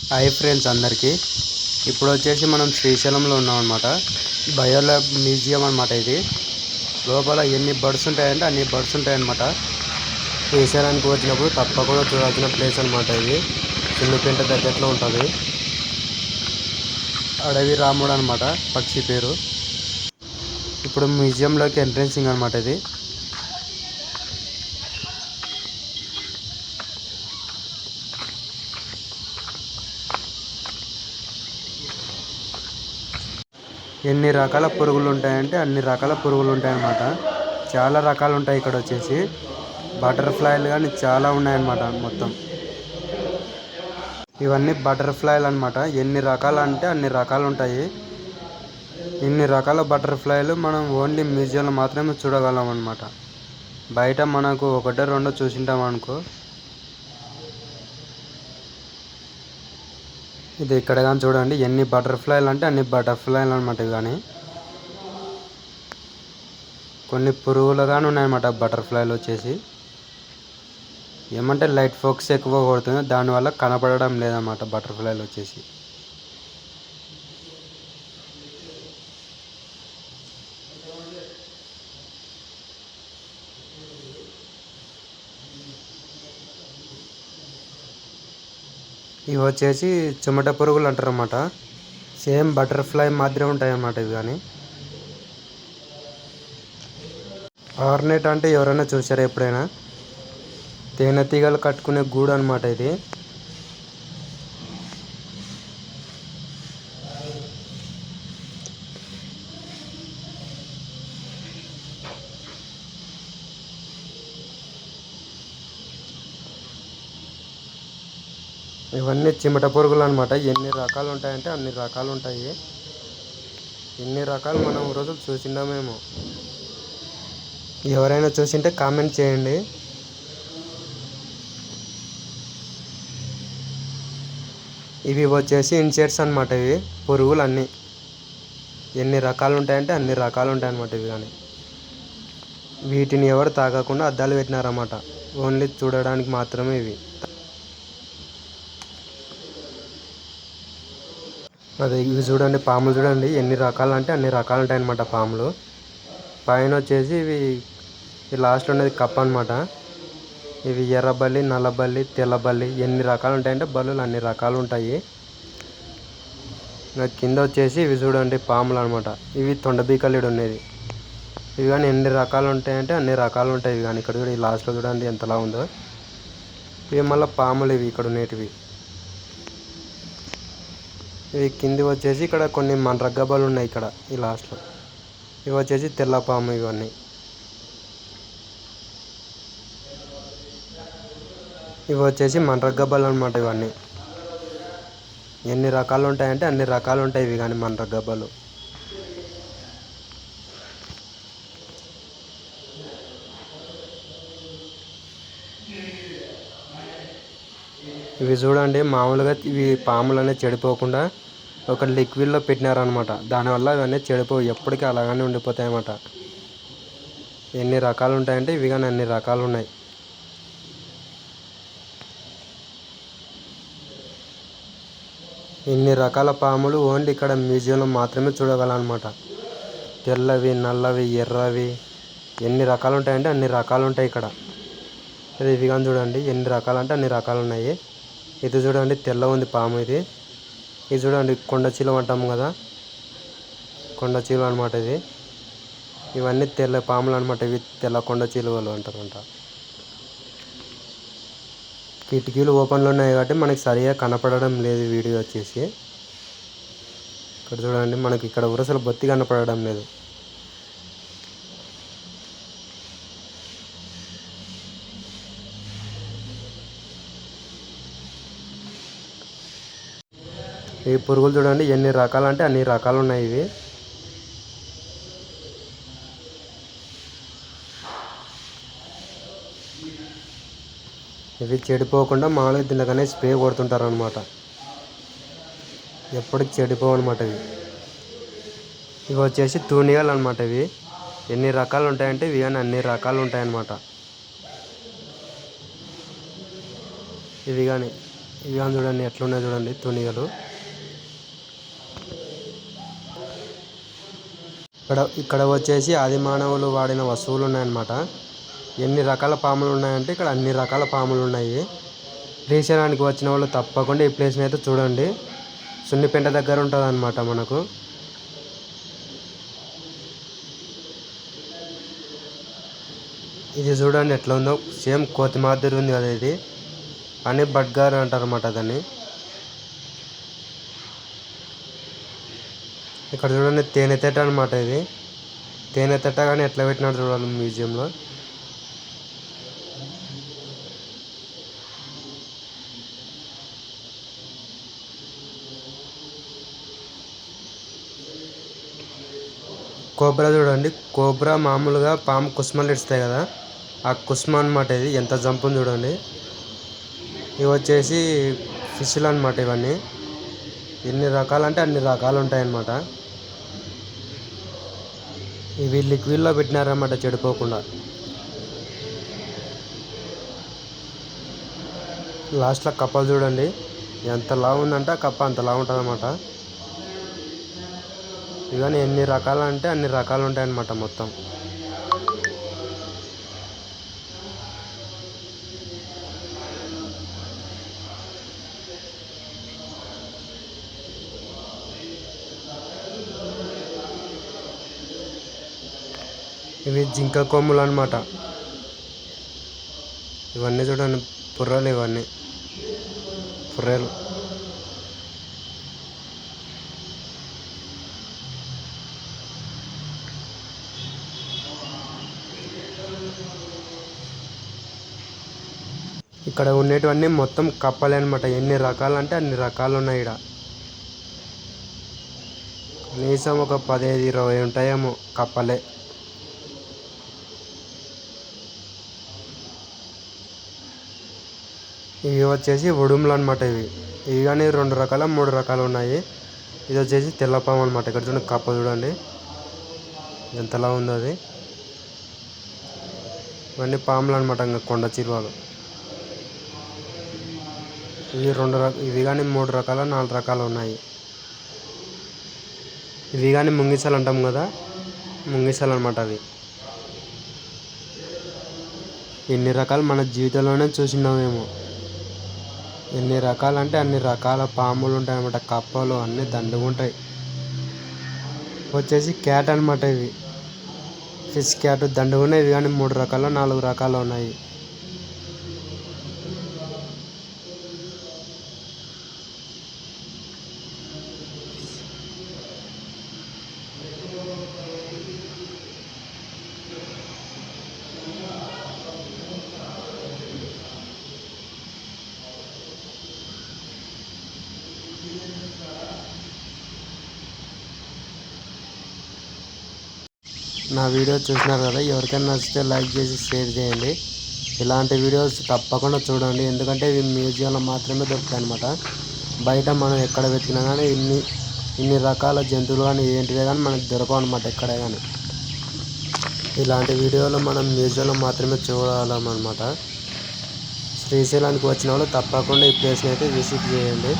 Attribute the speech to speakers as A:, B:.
A: Hi friends అందరికీ. ఇప్పుడు వచ్చేసి మనం శ్రీశైలంలో ఉన్నాం అనమాట. బయోలాబ్ మ్యూజియం అనమాట. ఇది లోపల ఎన్ని బర్డ్స్ ఉంటాయంటే అన్ని బర్డ్స్ ఉంటాయన్నమాట. శ్రీశైలానికి వచ్చినప్పుడు తప్పకుండా చూడాల్సిన ప్లేస్ అనమాట. ఇది చిన్నపేంట దగ్గరలో ఉంటుంది. అడవి రాముడు అనమాట పక్షి పేరు. ఇప్పుడు మ్యూజియంలోకి ఎంట్రెన్సింగ్ అనమాట. ఇది ఎన్ని రకాల పురుగులు ఉంటాయంటే అన్ని రకాల పురుగులు ఉంటాయన్నమాట. చాలా రకాలు ఉంటాయి ఇక్కడ వచ్చేసి. బటర్ఫ్లైలు కానీ చాలా ఉన్నాయన్నమాట. మొత్తం ఇవన్నీ బటర్ఫ్లైలు అనమాట. ఎన్ని రకాలు అంటే అన్ని రకాలు ఉంటాయి. ఇన్ని రకాల బటర్ఫ్లైలు మనం ఓన్లీ మ్యూజియంలో మాత్రమే చూడగలం అనమాట. బయట మనకు ఒకటో రెండో చూసింటాం అనుకో. ఇది ఇక్కడ కానీ చూడండి ఎన్ని బటర్ఫ్లైలు అంటే అన్ని బటర్ఫ్లైలు అనమాట. ఇవి కానీ కొన్ని పురుగులు కానీ ఉన్నాయన్నమాట. బటర్ఫ్లైలు వచ్చేసి ఏమంటే లైట్ ఫోకస్ ఎక్కువ కొడుతుంది, దానివల్ల కనపడడం లేదన్నమాట బటర్ఫ్లైలు వచ్చేసి. ఇవి వచ్చేసి చెమట పురుగులు అంటారు అన్నమాట. సేమ్ బటర్ఫ్లై మాదిరే ఉంటాయి అన్నమాట ఇవి కానీ. హార్నెట్ అంటే ఎవరైనా చూసారా ఎప్పుడైనా? తేనెటీగలు కట్టుకునే గూడు అనమాట ఇది. ఇవన్నీ చిమట పురుగులు అనమాట. ఎన్ని రకాలు ఉంటాయంటే అన్ని రకాలు ఉంటాయి. ఎన్ని రకాలు మనం రోజులు చూసిండామేమో. ఎవరైనా చూసింటే కామెంట్ చేయండి. ఇవి వచ్చేసి ఇన్సెక్ట్స్ అనమాట. ఇవి పురుగులు అన్నీ ఎన్ని రకాలు ఉంటాయంటే అన్ని రకాలు ఉంటాయన్నమాట. ఇవి కానీ వీటిని ఎవరు తాగకుండా అద్దాలు పెట్టినారన్నమాట. ఓన్లీ చూడడానికి మాత్రమే ఇవి. అదే ఇవి చూడండి, పాములు చూడండి ఎన్ని రకాలు అంటే అన్ని రకాలు ఉంటాయన్నమాట పాములు. పైన వచ్చేసి ఇవి లాస్ట్లో ఉన్నది కప్ప అనమాట. ఇవి ఎర్రబల్లి, నల్లబల్లి, తెల్లబల్లి ఎన్ని రకాలు ఉంటాయంటే బల్లులు అన్ని రకాలు ఉంటాయి. ఇంకా కింద వచ్చేసి ఇవి చూడండి పాములు అనమాట. ఇవి తొండబీకలీడు ఉండేది. ఇవి కానీ ఎన్ని రకాలు ఉంటాయంటే అన్ని రకాలు ఉంటాయి. ఇవి కానీ ఇక్కడ కూడా ఈ లాస్ట్లో చూడండి ఎంతలా ఉందో. ఇవి మళ్ళీ పాములు ఇవి ఇక్కడ ఉండేటివి. ఇవి కింది వచ్చేసి ఇక్కడ కొన్ని మండ్రగబ్బలు ఉన్నాయి ఇక్కడ ఈ లాస్ట్లో. ఇవి వచ్చేసి తెల్లపాము. ఇవన్నీ ఇవి వచ్చేసి మండ్రగబ్బలు అనమాట. ఇవన్నీ ఎన్ని రకాలు ఉంటాయంటే అన్ని రకాలు ఉంటాయి. ఇవి కానీ మండ్రగబ్బలు. ఇవి చూడండి మామూలుగా ఇవి పాములు అనేది చెడిపోకుండా ఒక లిక్విడ్లో పెట్టినారనమాట. దానివల్ల ఇవన్నీ చెడిపోవు, ఎప్పటికీ అలాగనే ఉండిపోతాయి అన్నమాట. ఎన్ని రకాలు ఉంటాయంటే ఇవి కానీ అన్ని రకాలు ఉన్నాయి. ఇన్ని రకాల పాములు ఓన్లీ ఇక్కడ మ్యూజియంలో మాత్రమే చూడగలం అనమాట. తెల్లవి, నల్లవి, ఎర్రవి ఎన్ని రకాలు ఉంటాయంటే అన్ని రకాలు ఉంటాయి ఇక్కడ. ఇవి కానీ చూడండి ఎన్ని రకాలు అంటే అన్ని రకాలు ఉన్నాయి. ఇది చూడండి తెల్ల ఉంది పాము. ఇది చూడండి కొండ చీలం అంటాము కదా, కొండ చీలం అనమాట. ఇవన్నీ తెల్ల పాములు అనమాట. ఇవి తెల్ల కొండ చీలువలు అంటారంట. కిటికీలు ఓపెన్లో ఉన్నాయి కాబట్టి మనకి సరిగా కనపడడం లేదు వీడియో వచ్చేసి. ఇక్కడ చూడండి మనకి ఇక్కడ ఉరసలు బొత్తి కనపడడం లేదు. ఈ పురుగులు చూడండి ఎన్ని రకాలు అంటే అన్ని రకాలు ఉన్నాయి. ఇవి చెడిపోకుండా మామూలుగా దీనికనే స్ప్రే కొడుతుంటారు అనమాట. ఎప్పటికి చెడిపోవు అనమాట. ఇవి వచ్చేసి తూనియాలు అనమాట. ఇవి ఎన్ని రకాలు ఉంటాయంటే ఇవి కానీ అన్ని రకాలు ఉంటాయన్నమాట. ఇవి కానీ ఇవి కానీ చూడండి ఎట్లున్నాయి చూడండి తూనిగలు. ఇక్కడ వచ్చేసి ఆది మానవులు వాడిన వస్తువులు ఉన్నాయన్నమాట. ఎన్ని రకాల పాములు ఉన్నాయంటే ఇక్కడ అన్ని రకాల పాములు ఉన్నాయి. శ్రీశైలానికి వచ్చిన వాళ్ళు తప్పకుండా ఈ ప్లేస్ని అయితే చూడండి. సున్నిపేట దగ్గర ఉంటుంది అన్నమాట మనకు. ఇది చూడండి ఎట్లా ఉందో, సేమ్ కోతి మాదిరి ఉంది కదా ఇది. అని బడ్గార్ అంటారు అన్నమాట దాన్ని. ఇక్కడ చూడండి తేనె తెట్ట అనమాట ఇది. తేనె తెట్ట కానీ ఎట్లా పెట్టినారు చూడాలి మ్యూజియంలో. కోబ్రా చూడండి, కోబ్రా మామూలుగా పాము కుస్మలు ఇస్తాయి కదా, ఆ కుస్మ అనమాట ఇది. ఎంత జంపుని చూడండి. ఇవి వచ్చేసి ఫిష్లు అనమాట. ఇవన్నీ ఎన్ని రకాలు అంటే అన్ని రకాలు ఉంటాయన్నమాట. ఇవి లిక్విడ్లో పెట్టినారన్నమాట చెడిపోకుండా. లాస్ట్లో కప్పలు చూడండి ఎంత లావు ఉందంటే ఆ కప్ప అంత లావు ఉంటుంది అన్నమాట. ఇవన్నీ ఎన్ని రకాలు అంటే అన్ని రకాలు ఉంటాయన్నమాట మొత్తం. ఇవి జింక కొమ్ములు అనమాట. ఇవన్నీ చూడండి పుర్రెలు, ఇవన్నీ పుర్రెలు. ఇక్కడ ఉండేటివన్నీ మొత్తం కప్పలే అనమాట. ఎన్ని రకాలు అంటే అన్ని రకాలు ఉన్నాయి ఇక్కడ. కనీసం ఒక 15-20 ఉంటాయేమో కప్పలే. ఇవి వచ్చేసి ఉడుములు అనమాట. ఇవి కానీ 2 రకాల 3 రకాలు ఉన్నాయి. ఇది వచ్చేసి తెల్లపాము అనమాట. ఇక్కడ చూడండి కప్ప చూడండి ఎంతలా ఉందో అది. ఇవన్నీ పాములు అనమాట, ఇంకా కొండ చిరువాలు. ఇవి కానీ 3 రకాల 4 రకాలు ఉన్నాయి. ఇవి కానీ ముంగిసలు అంటాం కదా, ముంగిసలు అనమాట అవి. ఎన్ని రకాలు మన జీవితంలోనే చూసినామేమో. ఎన్ని రకాలు అంటే అన్ని రకాల పాములు ఉంటాయి అన్నమాట. కప్పలు అన్నీ దండుగా ఉంటాయి. వచ్చేసి క్యాట్ అనమాట. ఇవి ఫిష్ క్యాట్ దండుగా ఉన్నాయి. ఇవి కానీ 3 రకాలు 4 రకాలు ఉన్నాయి. నా వీడియో చూసినారు కదా, ఎవరికైనా నచ్చితే లైక్ చేసి షేర్ చేయండి. ఇలాంటి వీడియోస్ తప్పకుండా చూడండి, ఎందుకంటే ఇవి మ్యూజియంలో మాత్రమే దొరుకుతాయి అన్నమాట. బయట మనం ఎక్కడ వెతికినా కానీ ఇన్ని రకాల జంతువులు కానీ ఏంటివే కానీ మనకు దొరకవు అన్నమాట ఎక్కడే కానీ. ఇలాంటి వీడియోలు మనం మ్యూజియంలో మాత్రమే చూడాలన్నమాట. శ్రీశైలానికి వచ్చిన వాళ్ళు తప్పకుండా ఈ ప్లేస్ని అయితే విజిట్ చేయండి.